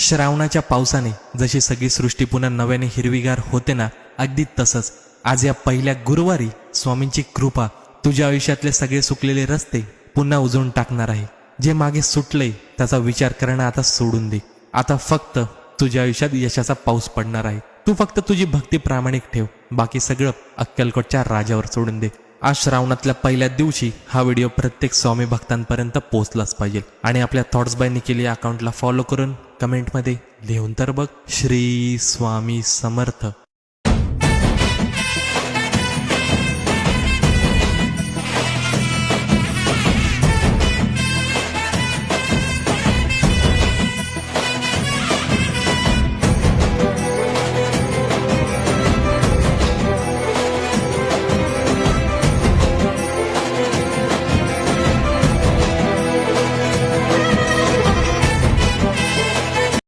श्रावणाच्या पावसाने जशी सगळी सृष्टी पुन्हा नव्याने हिरवीगार होते ना, अगदी तसंच आज या पहिल्या गुरुवारी स्वामींची कृपा तुझ्या आयुष्यातले सगळे सुकलेले रस्ते पुन्हा उजळून टाकणार आहे. जे मागे सुटले त्याचा विचार करणं आता सोडून दे. आता फक्त तुझ्या आयुष्यात यशाचा पाऊस पडणार आहे. तू फक्त तुझी भक्ती प्रामाणिक ठेव, बाकी सगळं अक्कलकोटच्या राजावर सोडून दे. आज श्रावणातल्या पहिल्या दिवशी हा व्हिडिओ प्रत्येक स्वामी भक्तांपर्यंत पोहोचलाच पाहिजे. आणि आपल्या थॉट्स बाय निखिल या अकाउंटला फॉलो करून कमेंटमध्ये लिहून तर बघ, श्री स्वामी समर्थ.